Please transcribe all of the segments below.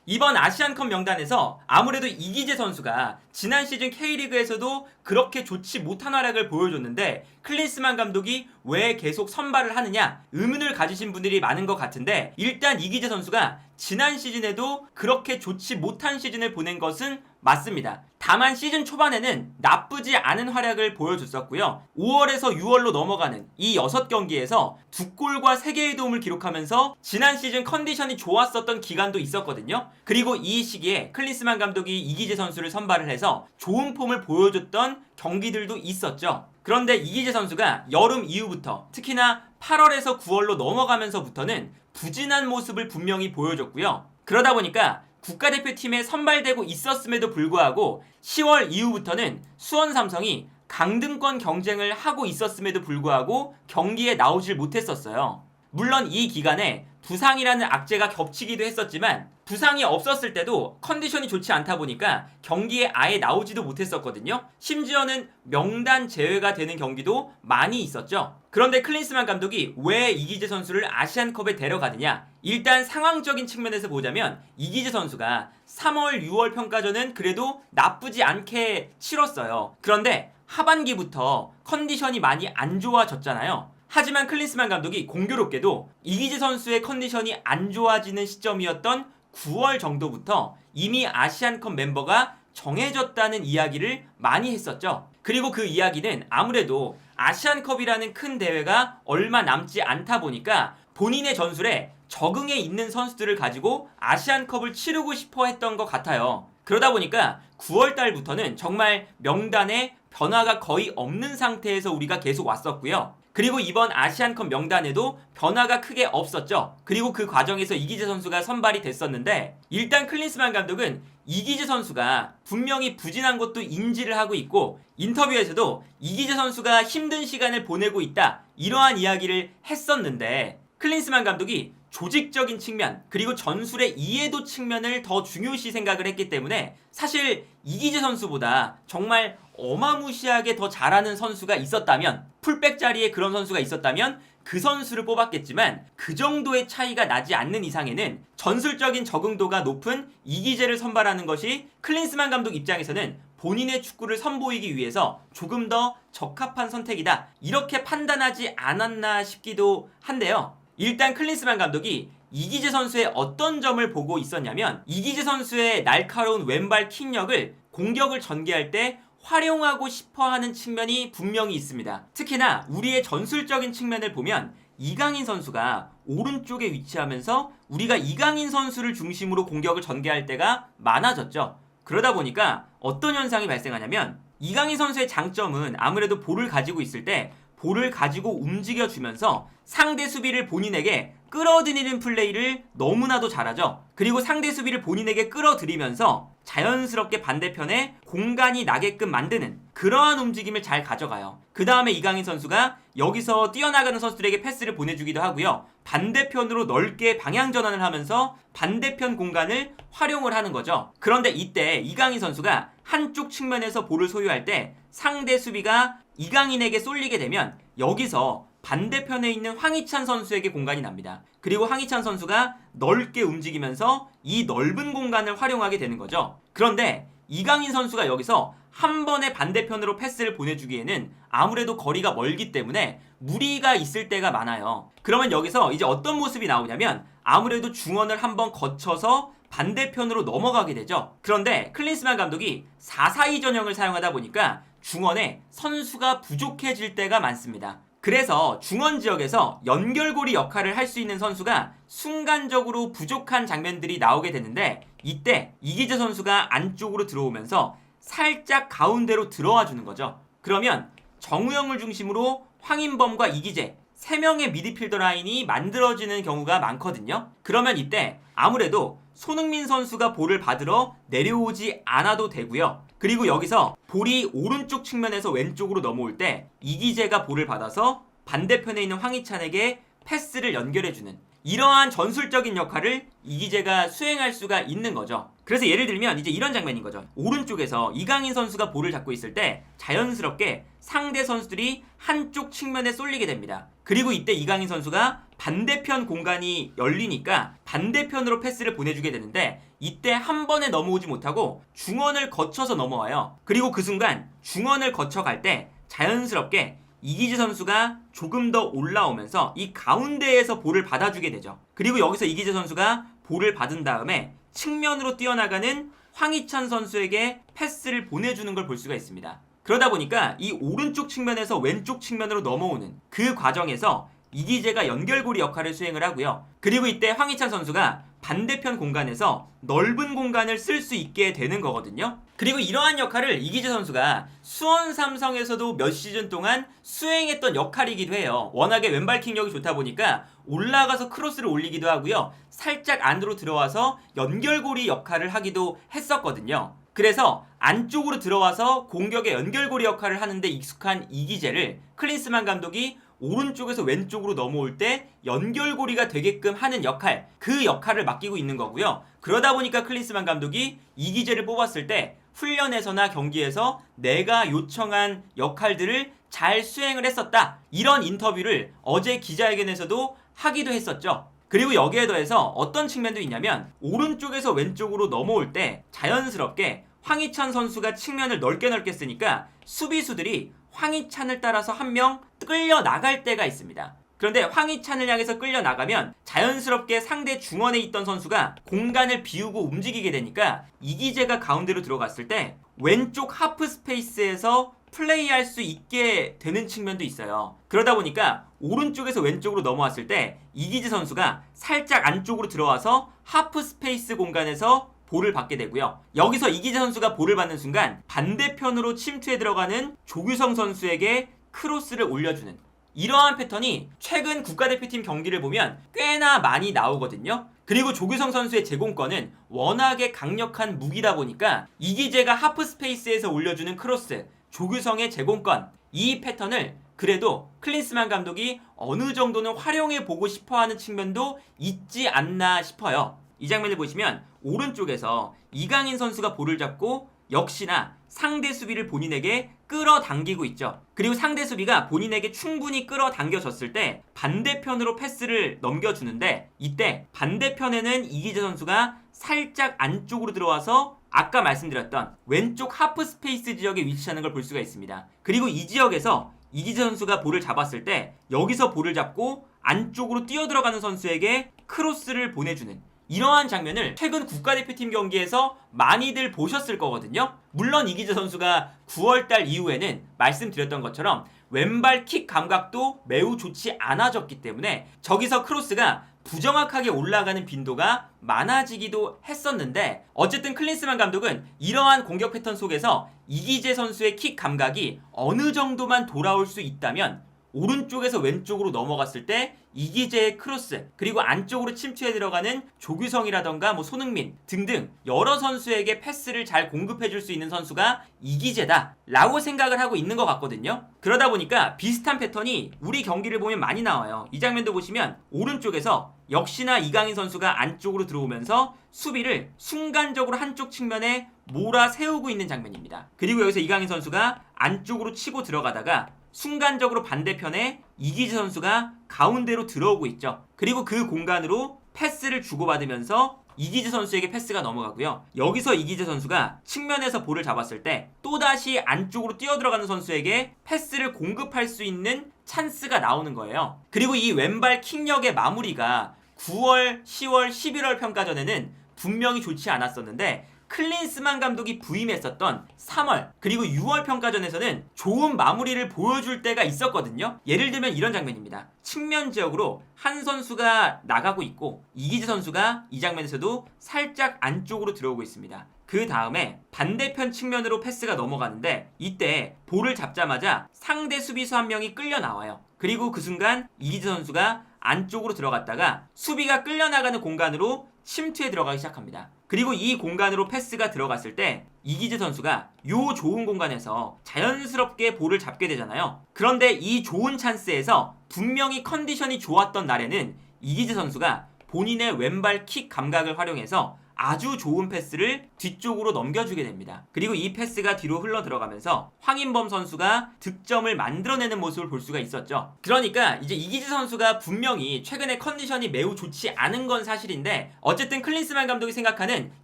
이번 아시안컵 명단에서 아무래도 이기재 선수가 지난 시즌 K리그에서도 그렇게 좋지 못한 활약을 보여줬는데 클린스만 감독이 왜 계속 선발을 하느냐 의문을 가지신 분들이 많은 것 같은데, 일단 이기재 선수가 지난 시즌에도 그렇게 좋지 못한 시즌을 보낸 것은 맞습니다. 다만 시즌 초반에는 나쁘지 않은 활약을 보여줬었고요. 5월에서 6월로 넘어가는 이 6경기에서 2골과 3개의 도움을 기록하면서 지난 시즌 컨디션이 좋았었던 기간도 있었거든요. 그리고 이 시기에 클린스만 감독이 이기재 선수를 선발을 해서 좋은 폼을 보여줬던 경기들도 있었죠. 그런데 이기재 선수가 여름 이후부터, 특히나 8월에서 9월로 넘어가면서부터는 부진한 모습을 분명히 보여줬고요. 그러다 보니까 국가대표팀에 선발되고 있었음에도 불구하고 10월 이후부터는 수원 삼성이 강등권 경쟁을 하고 있었음에도 불구하고 경기에 나오질 못했었어요. 물론 이 기간에 부상이라는 악재가 겹치기도 했었지만 부상이 없었을 때도 컨디션이 좋지 않다 보니까 경기에 아예 나오지도 못했었거든요. 심지어는 명단 제외가 되는 경기도 많이 있었죠. 그런데 클린스만 감독이 왜 이기재 선수를 아시안컵에 데려가느냐? 일단 상황적인 측면에서 보자면 이기재 선수가 3월, 6월 평가전은 그래도 나쁘지 않게 치렀어요. 그런데 하반기부터 컨디션이 많이 안 좋아졌잖아요. 하지만 클린스만 감독이 공교롭게도 이기재 선수의 컨디션이 안 좋아지는 시점이었던 9월 정도부터 이미 아시안컵 멤버가 정해졌다는 이야기를 많이 했었죠. 그리고 그 이야기는 아무래도 아시안컵이라는 큰 대회가 얼마 남지 않다 보니까 본인의 전술에 적응해 있는 선수들을 가지고 아시안컵을 치르고 싶어 했던 것 같아요. 그러다 보니까 9월 달부터는 정말 명단에 변화가 거의 없는 상태에서 우리가 계속 왔었고요. 그리고 이번 아시안컵 명단에도 변화가 크게 없었죠. 그리고 그 과정에서 이기재 선수가 선발이 됐었는데, 일단 클린스만 감독은 이기재 선수가 분명히 부진한 것도 인지를 하고 있고 인터뷰에서도 이기재 선수가 힘든 시간을 보내고 있다, 이러한 이야기를 했었는데, 클린스만 감독이 조직적인 측면 그리고 전술의 이해도 측면을 더 중요시 생각을 했기 때문에 사실 이기재 선수보다 정말 어마무시하게 더 잘하는 선수가 있었다면, 풀백 자리에 그런 선수가 있었다면 그 선수를 뽑았겠지만 그 정도의 차이가 나지 않는 이상에는 전술적인 적응도가 높은 이기재를 선발하는 것이 클린스만 감독 입장에서는 본인의 축구를 선보이기 위해서 조금 더 적합한 선택이다, 이렇게 판단하지 않았나 싶기도 한데요. 일단 클린스만 감독이 이기재 선수의 어떤 점을 보고 있었냐면, 이기재 선수의 날카로운 왼발 킥력을 공격을 전개할 때 활용하고 싶어하는 측면이 분명히 있습니다. 특히나 우리의 전술적인 측면을 보면 이강인 선수가 오른쪽에 위치하면서 우리가 이강인 선수를 중심으로 공격을 전개할 때가 많아졌죠. 그러다 보니까 어떤 현상이 발생하냐면, 이강인 선수의 장점은 아무래도 볼을 가지고 있을 때 볼을 가지고 움직여주면서 상대 수비를 본인에게 끌어들이는 플레이를 너무나도 잘하죠. 그리고 상대 수비를 본인에게 끌어들이면서 자연스럽게 반대편에 공간이 나게끔 만드는 그러한 움직임을 잘 가져가요. 그 다음에 이강인 선수가 여기서 뛰어나가는 선수들에게 패스를 보내주기도 하고요. 반대편으로 넓게 방향 전환을 하면서 반대편 공간을 활용을 하는 거죠. 그런데 이때 이강인 선수가 한쪽 측면에서 볼을 소유할 때 상대 수비가 이강인에게 쏠리게 되면 여기서 반대편에 있는 황희찬 선수에게 공간이 납니다. 그리고 황희찬 선수가 넓게 움직이면서 이 넓은 공간을 활용하게 되는 거죠. 그런데 이강인 선수가 여기서 한 번에 반대편으로 패스를 보내주기에는 아무래도 거리가 멀기 때문에 무리가 있을 때가 많아요. 그러면 여기서 이제 어떤 모습이 나오냐면, 아무래도 중원을 한번 거쳐서 반대편으로 넘어가게 되죠. 그런데 클린스만 감독이 4-4-2 전형을 사용하다 보니까 중원에 선수가 부족해질 때가 많습니다. 그래서 중원 지역에서 연결고리 역할을 할 수 있는 선수가 순간적으로 부족한 장면들이 나오게 되는데, 이때 이기재 선수가 안쪽으로 들어오면서 살짝 가운데로 들어와 주는 거죠. 그러면 정우영을 중심으로 황인범과 이기재 3명의 미드필더 라인이 만들어지는 경우가 많거든요. 그러면 이때 아무래도 손흥민 선수가 볼을 받으러 내려오지 않아도 되고요. 그리고 여기서 볼이 오른쪽 측면에서 왼쪽으로 넘어올 때 이기재가 볼을 받아서 반대편에 있는 황희찬에게 패스를 연결해주는 이러한 전술적인 역할을 이기재가 수행할 수가 있는 거죠. 그래서 예를 들면 이제 이런 장면인 거죠. 오른쪽에서 이강인 선수가 볼을 잡고 있을 때 자연스럽게 상대 선수들이 한쪽 측면에 쏠리게 됩니다. 그리고 이때 이강인 선수가 반대편 공간이 열리니까 반대편으로 패스를 보내주게 되는데, 이때 한 번에 넘어오지 못하고 중원을 거쳐서 넘어와요. 그리고 그 순간 중원을 거쳐갈 때 자연스럽게 이기재 선수가 조금 더 올라오면서 이 가운데에서 볼을 받아주게 되죠. 그리고 여기서 이기재 선수가 볼을 받은 다음에 측면으로 뛰어나가는 황희찬 선수에게 패스를 보내주는 걸 볼 수가 있습니다. 그러다 보니까 이 오른쪽 측면에서 왼쪽 측면으로 넘어오는 그 과정에서 이기재가 연결고리 역할을 수행을 하고요. 그리고 이때 황희찬 선수가 반대편 공간에서 넓은 공간을 쓸 수 있게 되는 거거든요. 그리고 이러한 역할을 이기재 선수가 수원 삼성에서도 몇 시즌 동안 수행했던 역할이기도 해요. 워낙에 왼발킥력이 좋다 보니까 올라가서 크로스를 올리기도 하고요. 살짝 안으로 들어와서 연결고리 역할을 하기도 했었거든요. 그래서 안쪽으로 들어와서 공격의 연결고리 역할을 하는데 익숙한 이기재를 클린스만 감독이 오른쪽에서 왼쪽으로 넘어올 때 연결고리가 되게끔 하는 역할, 그 역할을 맡기고 있는 거고요. 그러다 보니까 클린스만 감독이 이기재를 뽑았을 때 훈련에서나 경기에서 내가 요청한 역할들을 잘 수행을 했었다. 이런 인터뷰를 어제 기자회견에서도 하기도 했었죠. 그리고 여기에 더해서 어떤 측면도 있냐면 오른쪽에서 왼쪽으로 넘어올 때 자연스럽게 황희찬 선수가 측면을 넓게 쓰니까 수비수들이 황희찬을 따라서 한 명 끌려 나갈 때가 있습니다. 그런데 황희찬을 향해서 끌려 나가면 자연스럽게 상대 중원에 있던 선수가 공간을 비우고 움직이게 되니까 이기재가 가운데로 들어갔을 때 왼쪽 하프 스페이스에서 플레이할 수 있게 되는 측면도 있어요. 그러다 보니까 오른쪽에서 왼쪽으로 넘어왔을 때 이기재 선수가 살짝 안쪽으로 들어와서 하프 스페이스 공간에서 볼을 받게 되고요. 여기서 이기재 선수가 볼을 받는 순간 반대편으로 침투해 들어가는 조규성 선수에게 크로스를 올려주는 이러한 패턴이 최근 국가대표팀 경기를 보면 꽤나 많이 나오거든요. 그리고 조규성 선수의 제공권은 워낙에 강력한 무기다 보니까 이기재가 하프 스페이스에서 올려주는 크로스, 조규성의 제공권, 이 패턴을 그래도 클린스만 감독이 어느 정도는 활용해 보고 싶어하는 측면도 있지 않나 싶어요. 이 장면을 보시면 오른쪽에서 이강인 선수가 볼을 잡고 역시나 상대 수비를 본인에게 끌어당기고 있죠. 그리고 상대 수비가 본인에게 충분히 끌어당겨졌을 때 반대편으로 패스를 넘겨주는데 이때 반대편에는 이기재 선수가 살짝 안쪽으로 들어와서 아까 말씀드렸던 왼쪽 하프 스페이스 지역에 위치하는 걸 볼 수가 있습니다. 그리고 이 지역에서 이기재 선수가 볼을 잡았을 때 여기서 볼을 잡고 안쪽으로 뛰어들어가는 선수에게 크로스를 보내주는 이러한 장면을 최근 국가대표팀 경기에서 많이들 보셨을 거거든요. 물론 이기재 선수가 9월달 이후에는 말씀드렸던 것처럼 왼발 킥 감각도 매우 좋지 않아졌기 때문에 저기서 크로스가 부정확하게 올라가는 빈도가 많아지기도 했었는데 어쨌든 클린스만 감독은 이러한 공격 패턴 속에서 이기재 선수의 킥 감각이 어느 정도만 돌아올 수 있다면 오른쪽에서 왼쪽으로 넘어갔을 때 이기재의 크로스 그리고 안쪽으로 침투해 들어가는 조규성이라던가 손흥민 등등 여러 선수에게 패스를 잘 공급해 줄 수 있는 선수가 이기재다 라고 생각을 하고 있는 것 같거든요. 그러다 보니까 비슷한 패턴이 우리 경기를 보면 많이 나와요. 이 장면도 보시면 오른쪽에서 역시나 이강인 선수가 안쪽으로 들어오면서 수비를 순간적으로 한쪽 측면에 몰아 세우고 있는 장면입니다. 그리고 여기서 이강인 선수가 안쪽으로 치고 들어가다가 순간적으로 반대편에 이기재 선수가 가운데로 들어오고 있죠. 그리고 그 공간으로 패스를 주고받으면서 이기재 선수에게 패스가 넘어가고요. 여기서 이기재 선수가 측면에서 볼을 잡았을 때 또다시 안쪽으로 뛰어들어가는 선수에게 패스를 공급할 수 있는 찬스가 나오는 거예요. 그리고 이 왼발 킥력의 마무리가 9월, 10월, 11월 평가전에는 분명히 좋지 않았었는데 클린스만 감독이 부임했었던 3월 그리고 6월 평가전에서는 좋은 마무리를 보여줄 때가 있었거든요. 예를 들면 이런 장면입니다. 측면 지역으로 한 선수가 나가고 있고 이기재 선수가 이 장면에서도 살짝 안쪽으로 들어오고 있습니다. 그 다음에 반대편 측면으로 패스가 넘어가는데 이때 볼을 잡자마자 상대 수비수 한 명이 끌려 나와요. 그리고 그 순간 이기재 선수가 안쪽으로 들어갔다가 수비가 끌려나가는 공간으로 침투에 들어가기 시작합니다. 그리고 이 공간으로 패스가 들어갔을 때 이기재 선수가 요 좋은 공간에서 자연스럽게 볼을 잡게 되잖아요. 그런데 이 좋은 찬스에서 분명히 컨디션이 좋았던 날에는 이기재 선수가 본인의 왼발 킥 감각을 활용해서 아주 좋은 패스를 뒤쪽으로 넘겨주게 됩니다. 그리고 이 패스가 뒤로 흘러 들어가면서 황인범 선수가 득점을 만들어내는 모습을 볼 수가 있었죠. 그러니까 이제 이기재 선수가 분명히 최근에 컨디션이 매우 좋지 않은 건 사실인데 어쨌든 클린스만 감독이 생각하는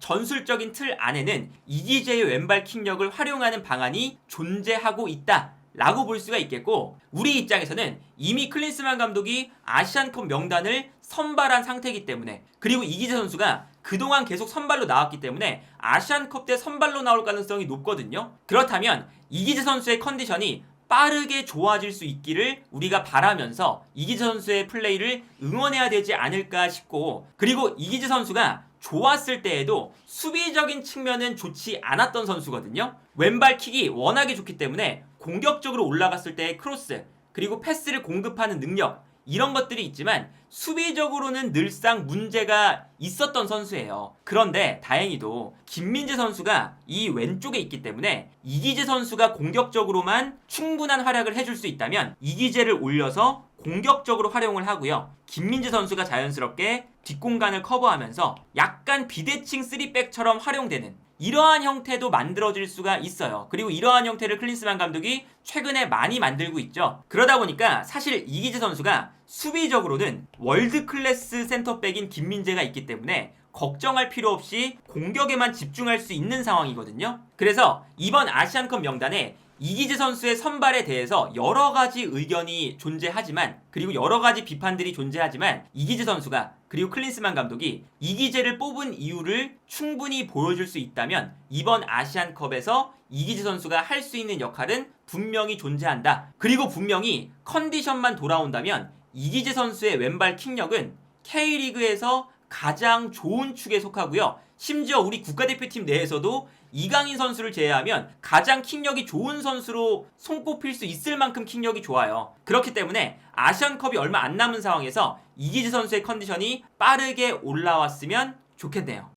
전술적인 틀 안에는 이기재의 왼발 킥력을 활용하는 방안이 존재하고 있다 라고 볼 수가 있겠고, 우리 입장에서는 이미 클린스만 감독이 아시안컵 명단을 선발한 상태이기 때문에, 그리고 이기재 선수가 그동안 계속 선발로 나왔기 때문에 아시안컵 때 선발로 나올 가능성이 높거든요. 그렇다면 이기재 선수의 컨디션이 빠르게 좋아질 수 있기를 우리가 바라면서 이기재 선수의 플레이를 응원해야 되지 않을까 싶고, 그리고 이기재 선수가 좋았을 때에도 수비적인 측면은 좋지 않았던 선수거든요. 왼발 킥이 워낙에 좋기 때문에 공격적으로 올라갔을 때의 크로스, 그리고 패스를 공급하는 능력, 이런 것들이 있지만 수비적으로는 늘상 문제가 있었던 선수예요. 그런데 다행히도 김민재 선수가 이 왼쪽에 있기 때문에 이기재 선수가 공격적으로만 충분한 활약을 해줄 수 있다면 이기재를 올려서 공격적으로 활용을 하고요. 김민재 선수가 자연스럽게 뒷공간을 커버하면서 약간 비대칭 3백처럼 활용되는 이러한 형태도 만들어질 수가 있어요. 그리고 이러한 형태를 클린스만 감독이 최근에 많이 만들고 있죠. 그러다 보니까 사실 이기재 선수가 수비적으로는 월드 클래스 센터백인 김민재가 있기 때문에 걱정할 필요 없이 공격에만 집중할 수 있는 상황이거든요. 그래서 이번 아시안컵 명단에 이기재 선수의 선발에 대해서 여러 가지 의견이 존재하지만, 그리고 여러 가지 비판들이 존재하지만, 이기재 선수가 그리고 클린스만 감독이 이기재를 뽑은 이유를 충분히 보여줄 수 있다면 이번 아시안컵에서 이기재 선수가 할 수 있는 역할은 분명히 존재한다. 그리고 분명히 컨디션만 돌아온다면 이기재 선수의 왼발 킥력은 K리그에서 가장 좋은 축에 속하고요. 심지어 우리 국가대표팀 내에서도 이강인 선수를 제외하면 가장 킥력이 좋은 선수로 손꼽힐 수 있을 만큼 킥력이 좋아요. 그렇기 때문에 아시안컵이 얼마 안 남은 상황에서 이기재 선수의 컨디션이 빠르게 올라왔으면 좋겠네요.